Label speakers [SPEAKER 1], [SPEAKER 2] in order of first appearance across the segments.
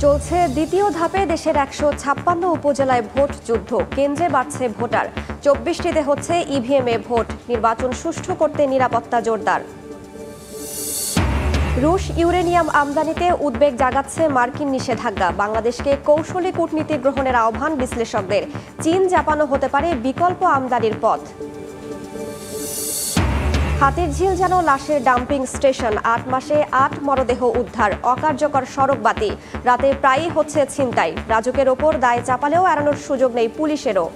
[SPEAKER 1] চলছে দ্বিতীয় ধাপে দেশের ১৫৬ উপজেলায় ভোট যুদ্ধ। কেন্দ্রে বাড়ছে ভোটার, ২৪টিতে হচ্ছে ইভিএমে ভোট। নির্বাচন সুষ্ঠু করতে নিরাপত্তা জোরদার। রুশ ইউরেনিয়াম আমদানিতে উদ্বেগ জাগাচ্ছে মার্কিন নিষেধাজ্ঞা। বাংলাদেশকে কৌশলী কূটনীতি গ্রহণের আহ্বান বিশ্লেষকদের। চীন জাপানও হতে পারে বিকল্প আমদানির পথ। হাতিরঝিল যেন লাশের ডাম্পিং স্টেশন। ৮ মাসে ৮ মরদেহ উদ্ধার। অকার্যকর সড়ক বাতি। রাতে প্রায়ই হচ্ছে ছিনতাই। রাজুকের ওপর দায় চাপালেও এড়ানোর সুযোগ নেই পুলিশেরও।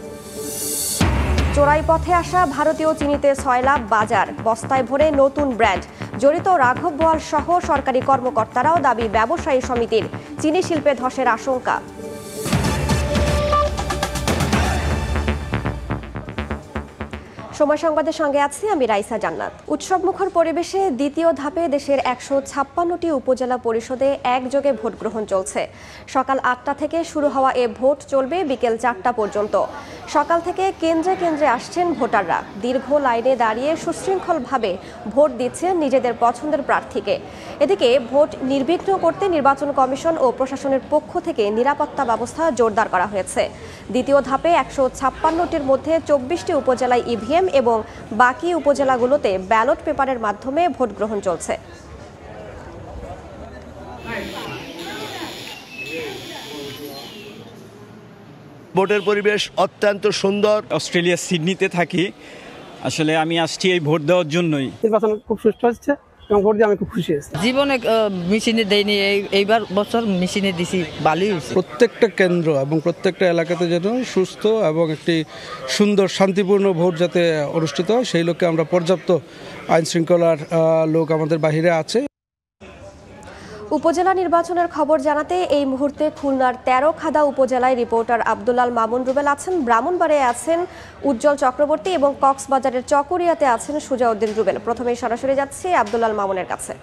[SPEAKER 1] চোরাই পথে আসা ভারতীয় চিনিতে ৬ লাখ বাজার। বস্তায় ভরে নতুন ব্র্যান্ড। জড়িত রাঘব বোয়াল সহ সরকারি কর্মকর্তারাও দাবি ব্যবসায়ী সমিতির। চিনি শিল্পে ধসের আশঙ্কা। সময় সংবাদের সঙ্গে আছি আমি রাইসা জান্নাত। উৎসবমুখর পরিবেশে দ্বিতীয় ধাপে দেশের ১৫৬টি উপজেলা পরিষদে একযোগে ভোট গ্রহণ চলছে। সকাল ৮টা থেকে শুরু হওয়া এ ভোট চলবে বিকেল ৪টা পর্যন্ত। সকাল থেকে কেন্দ্রে কেন্দ্রে আসছেন ভোটাররা। দীর্ঘ লাইনে দাঁড়িয়ে সুশৃঙ্খলভাবে ভোট দিচ্ছেন নিজেদের পছন্দের প্রার্থীকে। এদিকে ভোট নির্বিঘ্ন করতে নির্বাচন কমিশন ও প্রশাসনের পক্ষ থেকে নিরাপত্তা ব্যবস্থা জোরদার করা হয়েছে। দ্বিতীয় ধাপে ১৫৬টির মধ্যে ২৪টি উপজেলায় ইভিএম এবং বাকি উপজেলাগুলোতে ব্যালট পেপারের মাধ্যমে ভোট গ্রহণ চলছে।
[SPEAKER 2] ভোটের পরিবেশ অত্যন্ত সুন্দর।
[SPEAKER 3] অস্ট্রেলিয়া সিডনিতে থাকি। আসলে আমি আসছি এই ভোট দেওয়ার জন্যই।
[SPEAKER 4] নির্বাচন খুব সুষ্ঠু হচ্ছে এবং ভোট দিয়ে আমি খুব খুশি হয়েছি।
[SPEAKER 5] জীবনে মেশিনে দেয়নি, এইবার বছর মেশিনে দিছি, ভালোই হয়েছে।
[SPEAKER 6] প্রত্যেকটা কেন্দ্র এবং প্রত্যেকটা এলাকাতে যেন সুস্থ এবং একটি সুন্দর শান্তিপূর্ণ ভোট যাতে অনুষ্ঠিত হয় সেই লক্ষ্যে আমরা পর্যাপ্ত আইন শৃঙ্খলার লোক আমাদের বাহিরে আছে।
[SPEAKER 1] উপজেলা নির্বাচনের খবর জানাতে এই মুহূর্তে খুলনার ১৩খাদা উপজেলায় রিপোর্টার আব্দুলাল মামুন রুবেল আছেন, ব্রাহ্মণবাড়িয়ায় আছেন উজ্জ্বল চক্রবর্তী এবং কক্সবাজারের চকরিয়াতে আছেন সুজাউদ্দিন রুবেল। প্রথমেই সরাসরি যাচ্ছি আব্দুলাল মামুনের কাছে।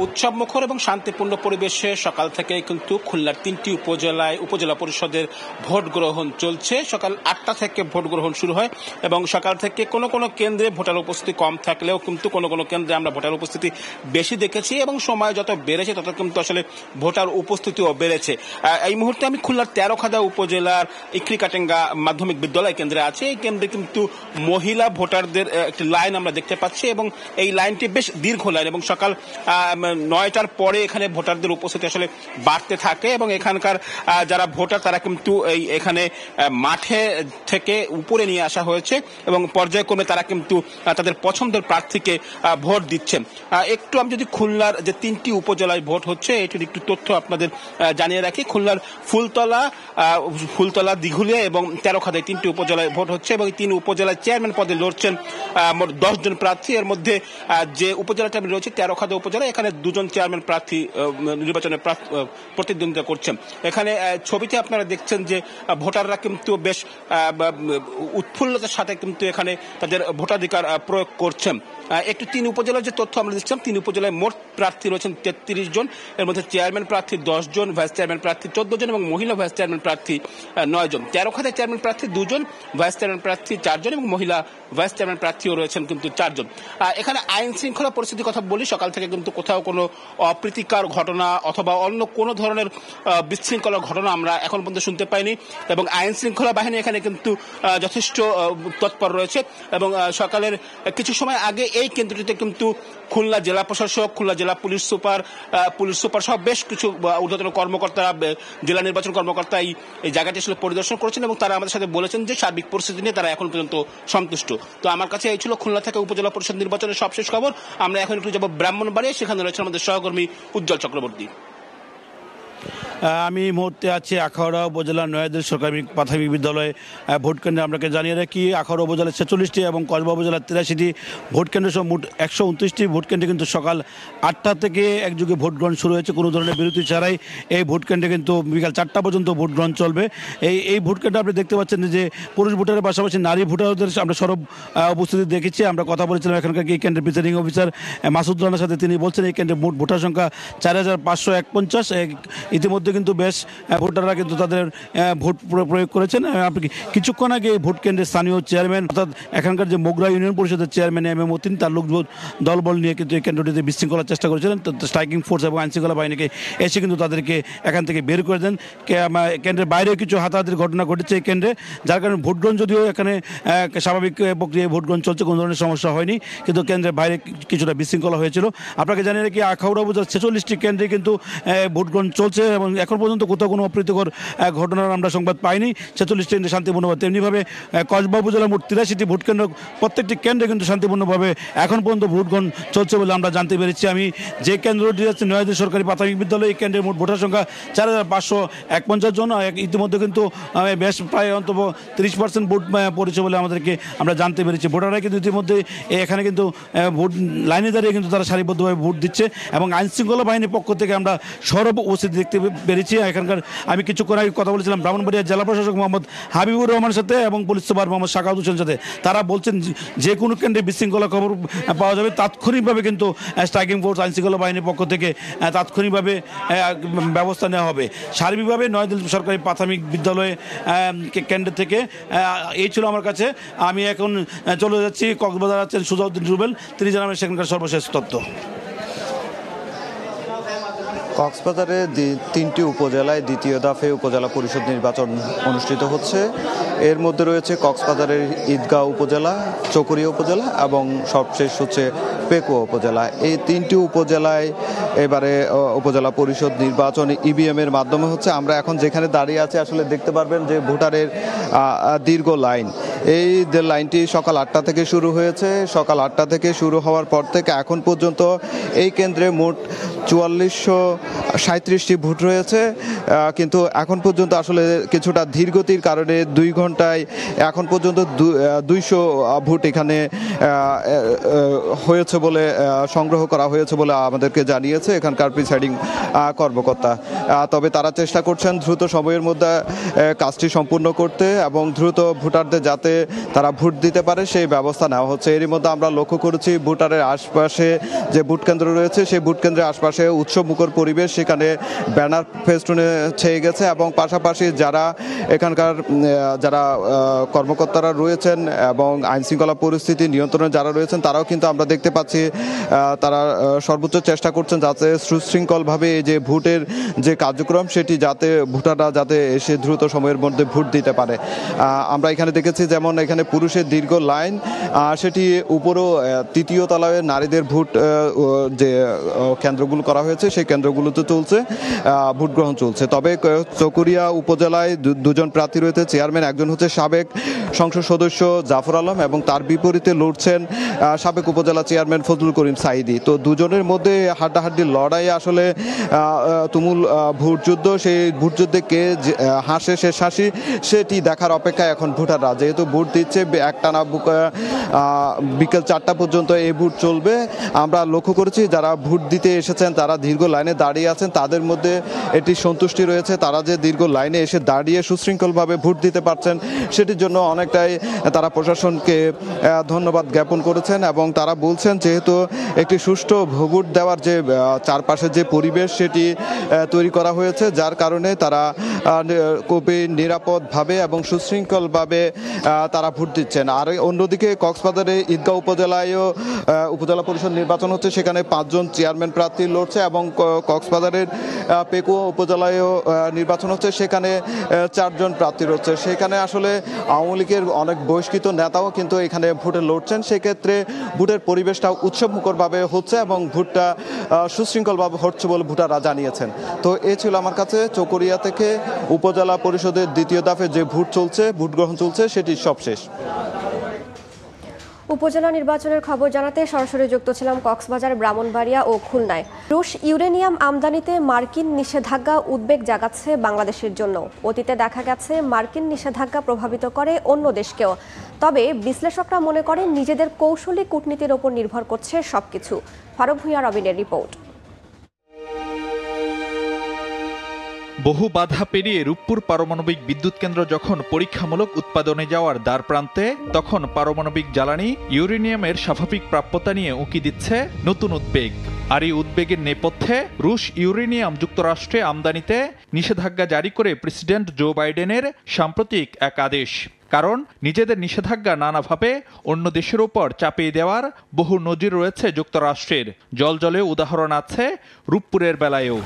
[SPEAKER 7] উৎসবমুখর এবং শান্তিপূর্ণ পরিবেশে সকাল থেকে কিন্তু খুলনার ৩টি উপজেলা পরিষদের ভোট গ্রহণ চলছে। সকাল ৮টা থেকে ভোট গ্রহণ শুরু হয় এবং সকাল থেকে কোনো কোনো কেন্দ্রে ভোটার উপস্থিতি কম থাকলেও কিন্তু কোনো কোনো কেন্দ্রে আমরা ভোটার উপস্থিতি বেশি দেখেছি এবং সময় যত বেড়েছে তত কিন্তু আসলে ভোটার উপস্থিতিও বেড়েছে। এই মুহূর্তে আমি খুলনার ১৩খাদা উপজেলার ইকরিকাটেঙ্গা মাধ্যমিক বিদ্যালয় কেন্দ্রে আছে। এই কেন্দ্রে কিন্তু মহিলা ভোটারদের একটি লাইন আমরা দেখতে পাচ্ছি এবং এই লাইনটি বেশ দীর্ঘ লাইন এবং সকাল ৯টার পরে এখানে ভোটারদের উপস্থিতি আসলে বাড়তে থাকে এবং এখানকার যারা ভোটার তারা কিন্তু এখানে মাঠে থেকে উপরে নিয়ে আসা হয়েছে এবং পর্যায়ক্রমে তারা কিন্তু তাদের পছন্দের প্রার্থীকে ভোট দিচ্ছেন। একটু আমি যদি খুলনার যে ৩টি উপজেলায় ভোট হচ্ছে এটির একটু তথ্য আপনাদের জানিয়ে রাখি। খুলনার ফুলতলা, দিঘুলিয়া এবং ১৩খাদায় ৩টি উপজেলায় ভোট হচ্ছে এবং এই ৩ উপজেলায় চেয়ারম্যান পদে লড়ছেন মোট ১০ জন প্রার্থী। এর মধ্যে যে উপজেলাটা রয়েছে ১৩খাদা উপজেলা, এখানে ২ জন চেয়ারম্যান প্রার্থী নির্বাচনে প্রতিদ্বন্দ্বিতা করছেন। এখানে ছবিতে আপনারা দেখছেন যে ভোটাররা কিন্তু বেশ উৎফুল্লতার সাথে কিন্তু এখানে তাদের ভোটাধিকার প্রয়োগ করছেন। একটু ৩ উপজেলার যে তথ্য আমরা দিচ্ছিলাম, ৩ উপজেলায় মোট প্রার্থী রয়েছেন ৩৩ জন। এর মধ্যে চেয়ারম্যান প্রার্থী ১০ জন, ভাইস চেয়ারম্যান প্রার্থী ১৪ জন এবং মহিলা ভাইস চেয়ারম্যান প্রার্থী ৯ জন। ১৩খাদায় চেয়ারম্যান প্রার্থী ২ জন, ভাইস চেয়ারম্যান প্রার্থী ৪ জন এবং মহিলা ভাইস চেয়ারম্যান প্রার্থীও রয়েছেন কিন্তু ৪ জন। এখানে আইন শৃঙ্খলা পরিস্থিতির কথা বলি, সকাল থেকে কিন্তু কোথাও কোনো অপ্রীতিকর ঘটনা অথবা অন্য কোনো ধরনের বিশৃঙ্খলার ঘটনা আমরা এখন পর্যন্ত শুনতে পাইনি এবং আইন শৃঙ্খলা বাহিনী এখানে কিন্তু যথেষ্ট তৎপর রয়েছে এবং সকালের কিছু সময় আগে এই কেন্দ্রটিতে কিন্তু খুলনা জেলা প্রশাসক, খুলনা জেলা পুলিশ সুপার সহ বেশ কিছু ঊর্ধ্বতন কর্মকর্তারা, জেলা নির্বাচন কর্মকর্তা এই জায়গাটি আসলে পরিদর্শন করেছেন এবং তারা আমাদের সাথে বলেছেন যে সার্বিক পরিস্থিতি নিয়ে তারা এখন পর্যন্ত সন্তুষ্ট। তো আমার কাছে এই ছিল খুলনা থেকে উপজেলা পরিষদ নির্বাচনের সবশেষ খবর। আমরা এখন একটু যাবো ব্রাহ্মণবাড়িয়া, সেখানে রয়েছে আমাদের সহকর্মী উজ্জ্বল চক্রবর্তী।
[SPEAKER 2] আমি এই মুহূর্তে আছি আখাউড়া উপজেলার নয়াদিল সরকারি প্রাথমিক বিদ্যালয়ে ভোট কেন্দ্রে। আপনাকে জানিয়ে রাখি আখাউড়া উপজেলার ৪৬টি এবং কসবা উপজেলার ৮৩টি ভোট কেন্দ্র সহ মোট ১২৯টি ভোট কেন্দ্রে কিন্তু সকাল ৮টা থেকে একযোগে ভোট গ্রহণ শুরু হয়েছে। কোনো ধরনের বিরতি ছাড়াই এই ভোট কেন্দ্রে কিন্তু বিকাল ৪টা পর্যন্ত ভোট গ্রহণ চলবে। এই ভোট কেন্দ্রে আপনি দেখতে পাচ্ছেন যে পুরুষ ভোটারের পাশাপাশি নারী ভোটারদের আমরা সরব উপস্থিতি দেখেছি। আমরা কথা বলেছিলাম এখানকার এই কেন্দ্রের প্রিসাইডিং অফিসার মাসুদ রানার সাথে। তিনি বলছেন এই কেন্দ্রে মোট ভোটার সংখ্যা ৪৫৪১। ইতিমধ্যে ইতিমধ্যে কিন্তু বেশ ভোটাররা কিন্তু তাদের ভোট প্রয়োগ করেছেন। আপনি কিছুক্ষণ আগে ভোট কেন্দ্রের স্থানীয় চেয়ারম্যান অর্থাৎ এখানকার যে মোগরা ইউনিয়ন পরিষদের চেয়ারম্যান এম এ মতিন তার লোকজন দলবল নিয়ে কিন্তু এই কেন্দ্রটিতে বিশৃঙ্খলার চেষ্টা করেছিলেন। স্ট্রাইকিং ফোর্স এবং আইনশৃঙ্খলা বাহিনীকে এসে কিন্তু তাদেরকে এখান থেকে বের করে দেন। কেন্দ্রের বাইরেও কিছু হাতাহাতির ঘটনা ঘটেছে এই কেন্দ্রে, যার কারণে ভোট গ্রহণ যদিও এখানে স্বাভাবিক প্রক্রিয়ায় ভোট গ্রহণ চলছে, কোনো ধরনের সমস্যা হয়নি, কিন্তু কেন্দ্রের বাইরে কিছুটা বিশৃঙ্খলা হয়েছিল। আপনাকে জানিয়ে রাখি আখাউড়া উপজেলার 46টি কেন্দ্রে কিন্তু ভোট গ্রহণ চলছে এবং এখন পর্যন্ত কোথাও কোনো অপ্রীতিকর ঘটনার আমরা সংবাদ পাইনি। 46টি কেন্দ্রে শান্তিপূর্ণভাবে, তেমনিভাবে কসবা উপজেলার মোট 83টি ভোট কেন্দ্র, প্রত্যেকটি কেন্দ্রে কিন্তু শান্তিপূর্ণভাবে এখন পর্যন্ত ভোট গ্রহণ চলছে বলে আমরা জানতে পেরেছি। আমি যে কেন্দ্রটি আছে নয়াদির সরকারি প্রাথমিক বিদ্যালয়, এই কেন্দ্রের মোট ভোটার সংখ্যা 4551 জন। ইতিমধ্যে কিন্তু বেশ প্রায় অন্তত 30% ভোট পড়েছে বলে আমরা জানতে পেরেছি। ভোটাররা কিন্তু ইতিমধ্যে এখানে কিন্তু ভোট লাইনে দাঁড়িয়ে কিন্তু তারা সারিবদ্ধভাবে ভোট দিচ্ছে এবং আইনশৃঙ্খলা বাহিনীর পক্ষ থেকে আমরা সরব উপস্থিতি দেখতে পেরেছি। এখানকার আমি কিছুক্ষণ আগে কথা বলেছিলাম ব্রাহ্মণবাড়িয়া জেলা প্রশাসক মোহাম্মদ হাবিবুর রহমানের সাথে এবং পুলিশ সুপার মোহাম্মদ শাকাউত হোসেনের সাথে। তারা বলছেন যে কোনো কেন্দ্রে বিশৃঙ্খলা খবর পাওয়া যাবে তাৎক্ষণিকভাবে কিন্তু স্ট্রাইকিং ফোর্স আইনশৃঙ্খলা বাহিনীর পক্ষ থেকে তাৎক্ষণিকভাবে ব্যবস্থা নেওয়া হবে। সার্বিকভাবে নয়াদিল্লি সরকারি প্রাথমিক বিদ্যালয়ে কেন্দ্র থেকে এই ছিল আমার কাছে। আমি এখন চলে যাচ্ছি কক্সবাজার, আছেন সুজাউদ্দিন রুবেল, তিনি জানাবেন সেখানকার সর্বশেষ তথ্য।
[SPEAKER 8] কক্সবাজারে 3টি উপজেলায় দ্বিতীয় দফায় উপজেলা পরিষদ নির্বাচন অনুষ্ঠিত হচ্ছে। এর মধ্যে রয়েছে কক্সবাজারের ঈদগাঁও উপজেলা, চকরিয়া উপজেলা এবং সবশেষ হচ্ছে পেকুয়া উপজেলা। এই 3টি উপজেলায় এবারে উপজেলা পরিষদ নির্বাচন ইভিএম এর মাধ্যমে হচ্ছে। আমরা এখন যেখানে দাঁড়িয়ে আছি আসলে দেখতে পারবেন যে ভোটারের দীর্ঘ লাইন। এই লাইনটি সকাল 8টা থেকে শুরু হয়েছে। সকাল 8টা থেকে শুরু হওয়ার পর থেকে এখন পর্যন্ত এই কেন্দ্রে মোট 4437টি ভোট রয়েছে, কিন্তু এখন পর্যন্ত আসলে কিছুটা ধীরগতির কারণে 2 ঘন্টায় এখন পর্যন্ত 200 ভোট এখানে হয়েছে বলে সংগ্রহ করা হয়েছে বলে আমাদেরকে জানিয়েছে এখানকার প্রিসাইডিং কর্মকর্তা। তবে তারা চেষ্টা করছেন দ্রুত সময়ের মধ্যে কাজটি সম্পূর্ণ করতে এবং দ্রুত ভোটারদের যাতে তারা ভোট দিতে পারে সেই ব্যবস্থা নেওয়া হচ্ছে। এরই মধ্যে আমরা লক্ষ্য করেছি ভোটারের আশপাশে যে ভোট কেন্দ্র রয়েছে সেই ভোট কেন্দ্রের আশপাশে উৎসবমুখর পরিবেশ, সেখানে ব্যানার ফেস্টুনে ছেয়ে গেছে এবং পাশাপাশি যারা এখানকার যারা কর্মকর্তারা রয়েছেন এবং আইনশৃঙ্খলা পরিস্থিতি নিয়ন্ত্রণে যারা রয়েছেন তারাও কিন্তু আমরা দেখতে পাচ্ছি তারা সর্বোচ্চ চেষ্টা করছেন যাতে সুশৃঙ্খলভাবে এই যে ভোটের যে কার্যক্রম সেটি যাতে ভোটাররা যাতে এসে দ্রুত সময়ের মধ্যে ভোট দিতে পারে। আমরা এখানে দেখেছি যেমন এখানে পুরুষের দীর্ঘ লাইন, সেটি উপরও 3য় তলায় নারীদের ভোট যে কেন্দ্রগুলো করা হয়েছে সেই কেন্দ্রগুলোতে চলছে, ভোট গ্রহণ চলছে। তবে চকরিয়া উপজেলায় 2 জন প্রার্থী রয়েছে, চেয়ারম্যান একজন হচ্ছে সাবেক সংসদ সদস্য জাফর আলম এবং তার বিপরীতে লড়ছেন সাবেক উপজেলা চেয়ারম্যান ফজলুল করিম সাইদি। তো দুজনের মধ্যে হাড্ডাহাড্ডি লড়াই, আসলে তুমুল ভোটযুদ্ধ। সেই ভোটযুদ্ধে কে হাসে শেষ হাসি সেটি দেখার অপেক্ষায় এখন ভোটাররা, যেহেতু ভোট দিচ্ছে একটানা বিকেল 4টা পর্যন্ত এই ভোট চলবে। আমরা লক্ষ্য করেছি যারা ভোট দিতে এসেছেন তারা দীর্ঘ লাইনে দাঁড়িয়ে আছেন, তাদের মধ্যে এটি সন্তুষ্টি রয়েছে। তারা যে দীর্ঘ লাইনে এসে দাঁড়িয়ে সুশৃঙ্খলভাবে ভোট দিতে পারছেন সেটির জন্য অনেকটাই তারা প্রশাসনকে ধন্যবাদ জ্ঞাপন করেছেন এবং তারা বলছেন যেহেতু একটি সুষ্ঠু ভোট দেওয়ার যে চারপাশের যে পরিবেশ সেটি তৈরি করা হয়েছে, যার কারণে তারা খুবই নিরাপদভাবে এবং সুশৃঙ্খলভাবে তারা ভোট দিচ্ছেন। আর অন্যদিকে কক্সবাজারে ঈদগাঁও উপজেলায়ও উপজেলা পরিষদ নির্বাচন হচ্ছে, সেখানে 5 জন চেয়ারম্যান প্রার্থী লড়ছে এবং কক্সবাজারের পেকুয়া উপজেলায়ও নির্বাচন হচ্ছে, সেখানে 4 জন প্রার্থী রয়েছে। সেখানে আসলে আওয়ামী লীগের অনেক বহিষ্কৃত নেতাও কিন্তু এখানে ভোটে লড়ছেন। সেক্ষেত্রে ভোটের পরিবেশটা উৎসবমুখরভাবে হচ্ছে এবং ভোটটা সুশৃঙ্খলভাবে হচ্ছে বলে ভোটাররা জানিয়েছেন। তো এ ছিল আমার কাছে চকরিয়া থেকে উপজেলা পরিষদের 2য় দফে যে ভোট চলছে, ভোট গ্রহণ চলছে, সেটি সবশেষ।
[SPEAKER 1] উপজেলা নির্বাচনের খবর জানাতে সরাসরি যুক্ত ছিলাম কক্সবাজার, ব্রাহ্মণবাড়িয়া ও খুলনায়। রুশ ইউরেনিয়াম আমদানিতে মার্কিন নিষেধাজ্ঞা উদ্বেগ জাগাচ্ছে বাংলাদেশের জন্য। অতীতে দেখা গেছে মার্কিন নিষেধাজ্ঞা প্রভাবিত করে অন্য দেশকেও। তবে বিশ্লেষকরা মনে করেন নিজেদের কৌশলী কূটনীতির ওপর নির্ভর করছে সবকিছু। ফারুক ভূঁইয়া রবিনের রিপোর্ট।
[SPEAKER 9] বহু বাধা পেরিয়ে রূপপুর পারমাণবিক বিদ্যুৎ কেন্দ্র যখন পরীক্ষামূলক উৎপাদনে যাওয়ার দ্বার প্রান্তে, তখন পারমাণবিক জ্বালানি ইউরেনিয়ামের স্বাভাবিক প্রাপ্যতা নিয়ে উঁকি দিচ্ছে নতুন উদ্বেগ। আর এই উদ্বেগের নেপথ্যে রুশ ইউরেনিয়াম যুক্তরাষ্ট্রে আমদানিতে নিষেধাজ্ঞা জারি করে প্রেসিডেন্ট জো বাইডেনের সাম্প্রতিক এক আদেশ। কারণ নিজেদের নিষেধাজ্ঞা নানাভাবে অন্য দেশের উপর চাপিয়ে দেওয়ার বহু নজির রয়েছে যুক্তরাষ্ট্রের। জলজলে উদাহরণ আছে রূপপুরের বেলায়ও।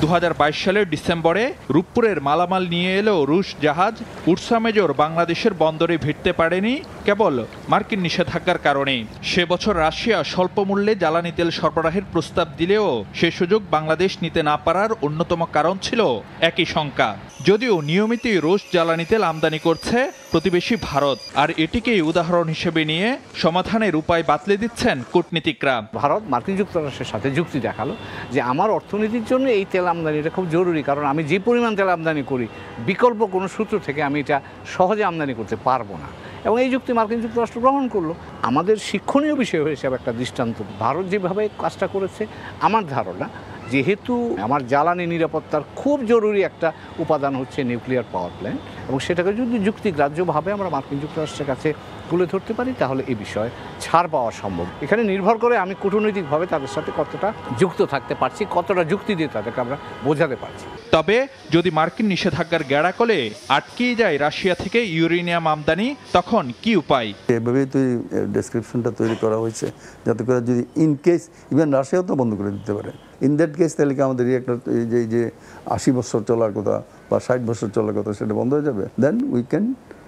[SPEAKER 9] 2022 সালের ডিসেম্বরে রূপপুরের মালামাল নিয়ে এলেও রুশ জাহাজ উরসা মেজর বাংলাদেশের বন্দরে ভিড়তে পারেনি কেবল মার্কিন নিষেধাজ্ঞার কারণে। সে বছর রাশিয়া স্বল্প মূল্যে জ্বালানি তেল সরবরাহের প্রস্তাব দিলেও সে সুযোগ বাংলাদেশ নিতে না পারার অন্যতম কারণ ছিল একই শঙ্কা। যদিও নিয়মিতই রুশ জ্বালানি তেল আমদানি করছে প্রতিবেশী ভারত, আর এটিকেই উদাহরণ হিসেবে নিয়ে সমাধানের উপায় বাতলে দিচ্ছেন কূটনীতিকরা।
[SPEAKER 10] ভারত মার্কিন যুক্তরাষ্ট্রের সাথে যুক্তি দেখালো যে আমার অর্থনীতির জন্য এই তেল আমদানিটা খুব জরুরি, কারণ আমি যে পরিমাণ তেল আমদানি করি বিকল্প কোনো সূত্র থেকে আমি এটা সহজে আমদানি করতে পারবো না, এবং এই যুক্তি মার্কিন যুক্তরাষ্ট্র গ্রহণ করলো। আমাদের শিক্ষণীয় বিষয় হিসেবে একটা দৃষ্টান্ত ভারত যেভাবে কাজটা করেছে। আমার ধারণা যেহেতু আমার জ্বালানি নিরাপত্তার খুব জরুরি একটা উপাদান হচ্ছে নিউক্লিয়ার পাওয়ার প্ল্যান্ট, এবং সেটাকে যদি যুক্তিগ্রাহ্যভাবে আমরা মার্কিন যুক্তরাষ্ট্রের কাছে তুলে ধরতে পারি তাহলে এই বিষয়ে ছাড় পাওয়া সম্ভব। এখানে নির্ভর করে আমি কূটনৈতিকভাবে তাদের সাথে কতটা যুক্ত থাকতে পারছি, কতটা যুক্তি দিয়ে তাদেরকে আমরা বোঝাতে পারছি।
[SPEAKER 9] তবে যদি মার্কিন নিষেধাজ্ঞার গ্যাড়াকলে আটকেই যায় রাশিয়া থেকে ইউরেনিয়াম আমদানি, তখন কি উপায়?
[SPEAKER 11] এভাবেই তো ডেসক্রিপশনটা তৈরি করা হয়েছে যাতে করে যদি ইন কেস ইভেন রাশিয়াও তো বন্ধ করে দিতে পারে। ইন দ্যাট কেস তাহলে কি আমাদের একটা যে 80 বছর চলার কথা বা 60 বছর চলার কথা সেটা বন্ধ হয়ে যাবে। Then we can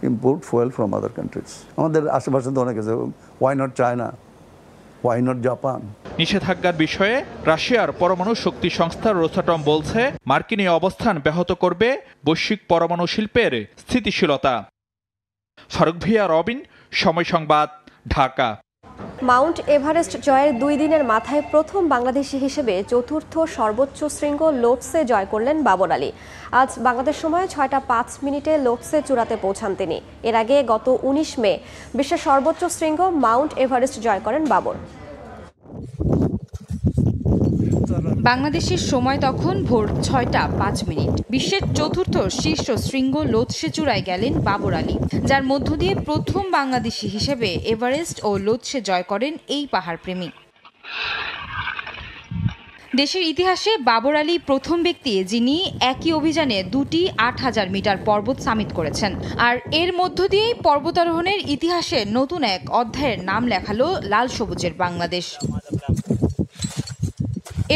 [SPEAKER 11] import fuel from other countries. আমাদের আশেপাশে তো অনেক আছে, why not China, why not Japan.
[SPEAKER 9] নিষেধাজ্ঞার বিষয়ে রাশিয়ার পরমাণু শক্তি সংস্থা রোসাটম বলছে মার্কিন এই অবস্থান ব্যাহত করবে বৈশ্বিক পরমাণু শিল্পের স্থিতিশীলতা। ফারুক ভিয়া, রবিন, সময় সংবাদ, ঢাকা।
[SPEAKER 1] মাউন্ট এভারেস্ট জয়ের 2 দিনের মাথায় প্রথম বাংলাদেশি হিসেবে চতুর্থ সর্বোচ্চ শৃঙ্গ লোটসে জয় করলেন বাবর আলী। আজ বাংলাদেশ সময় 6টা 5 মিনিটে লোটসে চূড়াতে পৌঁছান তিনি। এর আগে গত 19 মে বিশ্বের সর্বোচ্চ শৃঙ্গ মাউন্ট এভারেস্ট জয় করেন বাবর।
[SPEAKER 12] বাংলাদেশের সময় তখন ভোর 6টা 5 মিনিট। বিশ্বের চতুর্থ শীর্ষ শৃঙ্গ লোৎসে চূড়ায় গেলেন বাবর আলী, যার মধ্য দিয়ে প্রথম বাংলাদেশি হিসেবে এভারেস্ট ও লোৎসে জয় করেন এই পাহাড়প্রেমী। দেশের ইতিহাসে বাবর আলী প্রথম ব্যক্তি যিনি একই অভিযানে 2টি 8000 মিটার পর্বত সামিট করেছেন, আর এর মধ্য দিয়েই পর্বতারোহণের ইতিহাসে নতুন এক অধ্যায়ের নাম লেখালো লাল সবুজের বাংলাদেশ।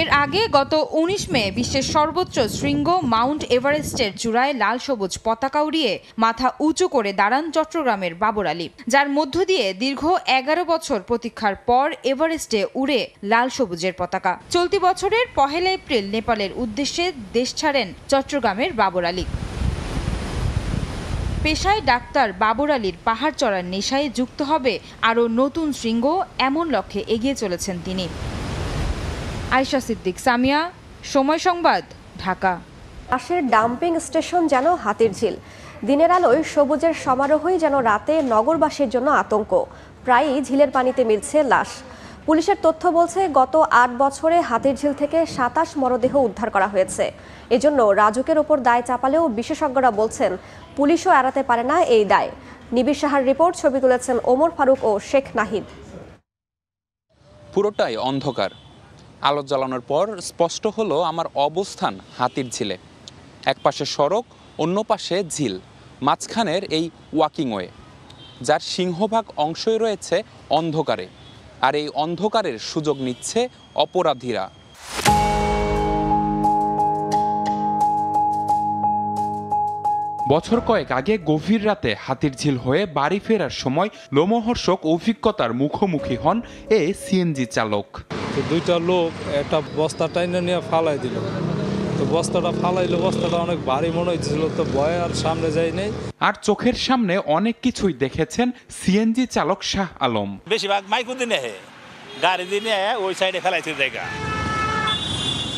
[SPEAKER 12] এর আগে গত 19 মে বিশ্বের সর্বোচ্চ শৃঙ্গ মাউন্ট এভারেস্টের চূড়ায় লাল সবুজ পতাকা উড়িয়ে মাথা উঁচু করে দাঁড়ান চট্টগ্রামের বাবর আলী, যার মধ্য দিয়ে দীর্ঘ 11 বছর প্রতীক্ষার পর এভারেস্টে উড়ে লাল সবুজের পতাকা। চলতি বছরের 1 এপ্রিল নেপালের উদ্দেশ্যে দেশ ছাড়েন চট্টগ্রামের বাবর আলী। পেশায় ডাক্তার বাবর আলীর পাহাড় চড়ার নেশায় যুক্ত হবে আরও নতুন শৃঙ্গ, এমন লক্ষ্যে এগিয়ে চলেছেন তিনি। আয়েশা সিদ্দিক, সামিয়া, সময় সংবাদ, ঢাকা।
[SPEAKER 1] পাশের ডাম্পিং স্টেশন যেন হাতির ঝিল। দিনের আলোয় সবুজের সমারোহই যেন রাতে নগরবাসীর জন্য আতঙ্ক। প্রায়ই ঝিলের পানিতে মিলছে লাশ। পুলিশের তথ্য বলছে গত 8 বছরে হাতির ঝিল থেকে 27 মরদেহ উদ্ধার করা হয়েছে। এজন্য রাজুকের ওপর দায় চাপালেও বিশেষজ্ঞরা বলছেন পুলিশও এড়াতে পারে না এই দায়। নিবিড় সাহার রিপোর্ট, ছবি তুলেছেন ওমর ফারুক ও শেখ নাহিদ।
[SPEAKER 13] পুরোটাই অন্ধকার। আলো জ্বালানোর পর স্পষ্ট হলো আমার অবস্থান হাতির ঝিলে। এক পাশে সড়ক, অন্য পাশে ঝিল, মাঝখানের এই ওয়াকিংওয়ে, যার সিংহভাগ অংশই রয়েছে অন্ধকারে। আর এই অন্ধকারের সুযোগ নিচ্ছে অপরাধীরা। বছর কয়েক আগে গভীর রাতে হাতির ঝিল হয়ে বাড়ি ফেরার সময় লোমহর্ষক অভিজ্ঞতার মুখোমুখি হন এ সিএনজি চালক।
[SPEAKER 14] দুইটা লোক একটা বস্তা টাইনে নিয়ে ফালাই দিল, তো বস্তাটা ফালাইলো, বস্তাটা অনেক ভারী মনে হয়েছিল, তো ভয়ে আর সামনে যাই নাই।
[SPEAKER 13] আর চোখের সামনে অনেক কিছুই দেখেছেন সিএনজি চালক শাহ আলম।
[SPEAKER 15] বেশিরভাগ মাইকু দিনে গাড়ি দিনে ওই সাইডে ফেলাইছে জায়গা।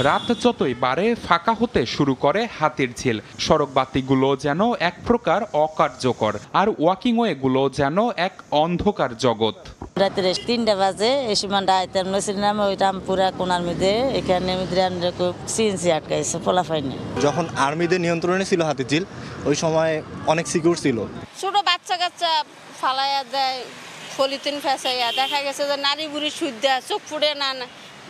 [SPEAKER 13] রাত যতই বাড়ে ফাঁকা হতে শুরু করে হাতির ঝিল। সড়ক বাতিগুলো যেন এক প্রকার অকার্যকর, আর ওয়াকিংওয়ে গুলো যেন এক অন্ধকার জগৎ।
[SPEAKER 16] রাতে 3টা বাজে এই সময় আইতাম নছিলাম, ওইটাম পুরা কোনার মধ্যে এখানে সিএনসি আটকাইছে, ফলা পাইনি।
[SPEAKER 17] যখন আর্মিদের নিয়ন্ত্রণে ছিল হাতির ঝিল, ওই সময় অনেক সিকিউর ছিল।
[SPEAKER 18] ছোট বাচ্চা কাচ্চা ফালাইয়া দেয়, ফলিতিন ফেসাইয়া, দেখা গেছে যে নারী বুড়ি সুদ দেয়, চোখ ফুটে না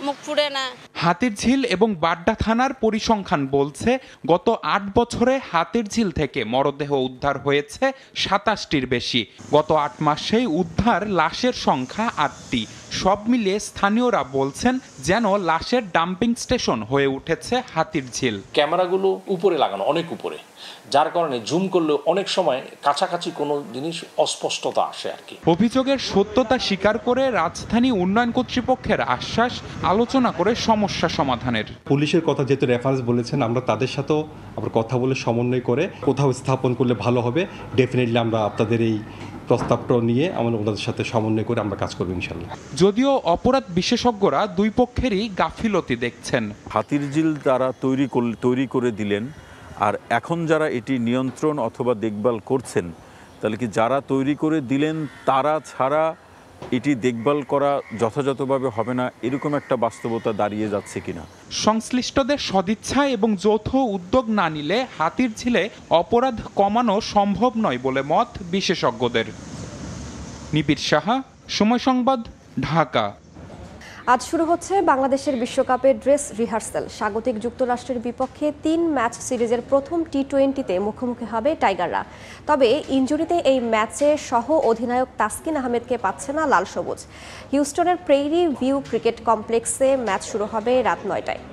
[SPEAKER 18] মুখ ফুড়ে না।
[SPEAKER 13] হাতিরঝিল এবং বাড্ডা থানার পরিসংখ্যান বলছে গত ৮ বছরে হাতিরঝিল থেকে মরদেহ উদ্ধার হয়েছে ২৭টির বেশি। গত ৮ মাসেই উদ্ধার লাশের সংখ্যা ৮টি। সব মিলিয়ে স্থানীয়রা বলছেন যেন লাশের ডাম্পিং স্টেশন হয়ে উঠেছে হাতিরঝিল।
[SPEAKER 19] ক্যামেরাগুলো উপরে লাগানো, অনেক উপরে, যার কারণে জুম করলে অনেক সময় কাছাকাছি কোনো জিনিস অস্পষ্টতা আসে আর কি।
[SPEAKER 13] অভিযোগের সত্যতা স্বীকার করে রাজধানী উন্নয়ন কর্তৃপক্ষের আশ্বাস আলোচনা করে সমস্যা সমাধানের।
[SPEAKER 20] পুলিশের কথা যেহেতু রেফারেন্স বলেছেন, আমরা তাদের সাথেও আবার কথা বলে সমন্বয় করে কোথাও স্থাপন করলে ভালো হবে। ডেফিনেটলি আমরা আপনাদের এই প্রস্তাবটা নিয়ে আমরা ওনাদের সাথে সমন্বয় করে আমরা কাজ করবো ইনশাল্লাহ।
[SPEAKER 13] যদিও অপরাধ বিশেষজ্ঞরা দুই পক্ষেরই গাফিলতি দেখছেন।
[SPEAKER 21] হাতিরঝিল তারা তৈরি করে দিলেন, আর এখন যারা এটি নিয়ন্ত্রণ অথবা দেখভাল করছেন, তাহলে কি যারা তৈরি করে দিলেন তারা ছাড়া এটি দেখভাল করা যথাযথভাবে হবে না, এরকম একটা বাস্তবতা দাঁড়িয়ে যাচ্ছে কিনা।
[SPEAKER 13] সংশ্লিষ্টদের সদিচ্ছা এবং যৌথ উদ্যোগ না নিলে হাতিরঝিলে অপরাধ কমানো সম্ভব নয় বলে মত বিশেষজ্ঞদের। নিবিড় সাহা, সময় সংবাদ, ঢাকা।
[SPEAKER 1] আজ শুরু হচ্ছে বাংলাদেশের বিশ্বকাপের ড্রেস রিহার্সাল। স্বাগতিক যুক্তরাষ্ট্রের বিপক্ষে 3 ম্যাচ সিরিজের প্রথম টি20তে মুখোমুখি হবে টাইগাররা। তবে ইনজুরিতে এই ম্যাচে সহ অধিনায়ক তাসকিন আহমেদকে পাচ্ছে না লাল সবুজ। হিউস্টনের প্রেইরি ভিউ ক্রিকেট কমপ্লেক্সে ম্যাচ শুরু হবে রাত 9টায়।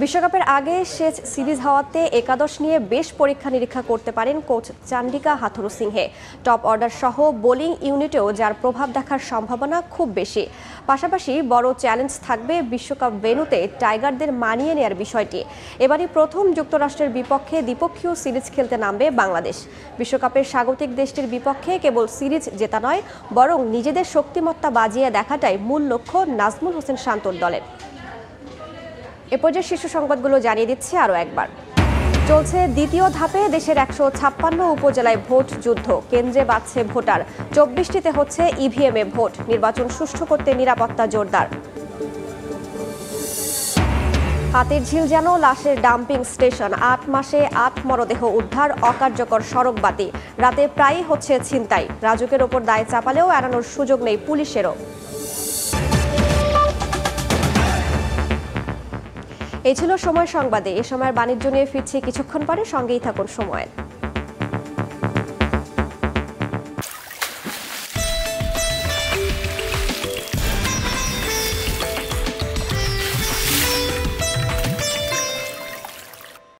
[SPEAKER 1] বিশ্বকাপের আগে শেষ সিরিজ হওয়াতে একাদশ নিয়ে বেশ পরীক্ষা নিরীক্ষা করতে পারেন coach Chandika Hathurusingha. Top order সহ বোলিং ইউনিটেও যার প্রভাব দেখার সম্ভাবনা খুব বেশি। পাশাপাশি বড় চ্যালেঞ্জ থাকবে বিশ্বকাপ ভেন্যুতে টাইগারদের মানিয়ে নেয়ার বিষয়টি। এবারই প্রথম যুক্তরাষ্ট্রের বিপক্ষে দ্বিপক্ষীয় সিরিজ খেলতে নামবে বাংলাদেশ। বিশ্বকাপের স্বাগতিক দেশটির বিপক্ষে কেবল সিরিজ জেতা নয়, বরং নিজেদের শক্তিমত্তা বাজিয়ে দেখাটাই মূল লক্ষ্য নাজমুল হোসেন শান্তর দলের। এ পর্যায়ে শীর্ষ সংবাদগুলো জানিয়ে দিচ্ছে আরও একবার। চলছে দ্বিতীয় ধাপে দেশের 156 উপজেলায় ভোট যুদ্ধ। কেন্দ্রে বাড়ছে ভোটার, 24টিতে হচ্ছে ইভিএমে ভোট। নির্বাচন সুষ্ঠু করতে নিরাপত্তা জোরদার। হাতিরঝিল যেন লাশের ডাম্পিং স্টেশন। 8 মাসে 8 মরদেহ উদ্ধার, অকার্যকর সড়ক বাতি। রাতে প্রায়ই হচ্ছে ছিনতাই। রাজুকের ওপর দায় চাপালেও এড়ানোর সুযোগ নেই পুলিশেরও। এই ছিল সময় সংবাদে। এ সময়ের বাণিজ্য নিয়ে ফিরছি কিছুক্ষণ পরে, সঙ্গেই থাকুন সময়ের।